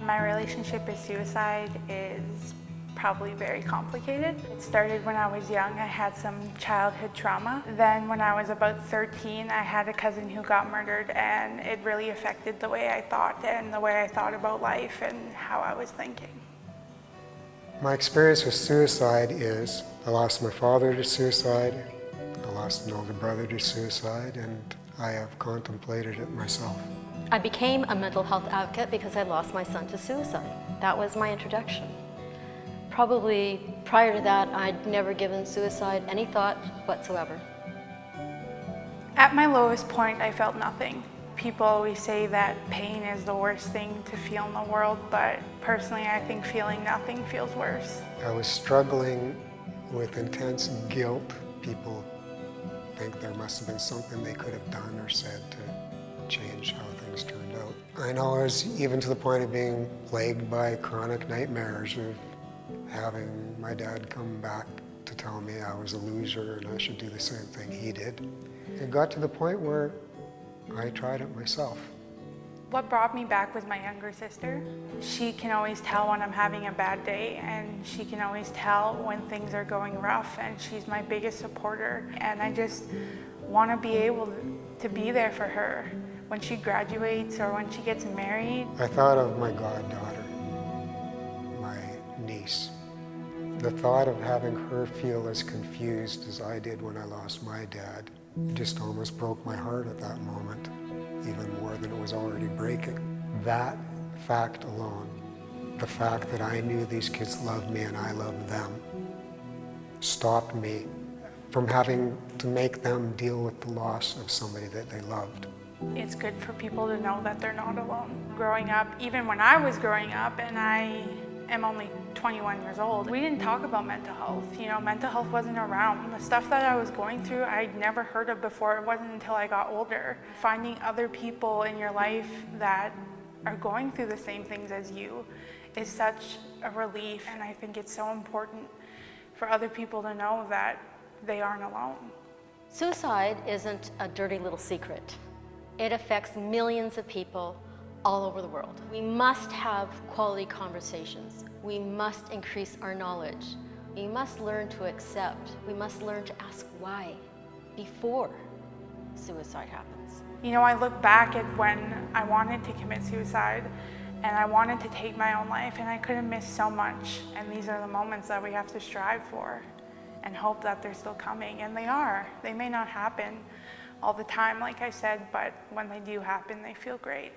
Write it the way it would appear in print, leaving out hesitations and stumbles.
My relationship with suicide is probably very complicated. It started when I was young. I had some childhood trauma. Then when I was about 13, I had a cousin who got murdered, and it really affected the way I thought and the way I thought about life and how I was thinking. My experience with suicide is I lost my father to suicide, I lost an older brother to suicide, and I have contemplated it myself. I became a mental health advocate because I lost my son to suicide. That was my introduction. Probably prior to that, I'd never given suicide any thought whatsoever. At my lowest point, I felt nothing. People always say that pain is the worst thing to feel in the world, but personally, I think feeling nothing feels worse. I was struggling with intense guilt. People think there must have been something they could have done or said to change how things turned out. I know I was even to the point of being plagued by chronic nightmares of having my dad come back to tell me I was a loser and I should do the same thing he did. It got to the point where I tried it myself. What brought me back was my younger sister. She can always tell when I'm having a bad day, and she can always tell when things are going rough, and she's my biggest supporter. And I just want to be able to be there for her when she graduates or when she gets married. I thought of my goddaughter, my niece. The thought of having her feel as confused as I did when I lost my dad just almost broke my heart at that moment, even more than it was already breaking. That fact alone, the fact that I knew these kids loved me and I loved them, stopped me from having to make them deal with the loss of somebody that they loved. It's good for people to know that they're not alone. Growing up, even when I was growing up, and I am only 21 years old, we didn't talk about mental health. Mental health wasn't around. The stuff that I was going through, I'd never heard of before. It wasn't until I got older. Finding other people in your life that are going through the same things as you is such a relief, and I think it's so important for other people to know that they aren't alone. Suicide isn't a dirty little secret. It affects millions of people all over the world. We must have quality conversations. We must increase our knowledge. We must learn to accept. We must learn to ask why before suicide happens. I look back at when I wanted to commit suicide and I wanted to take my own life, and I could have missed so much. And these are the moments that we have to strive for and hope that they're still coming. And they are. They may not happen all the time, like I said, but when they do happen, they feel great.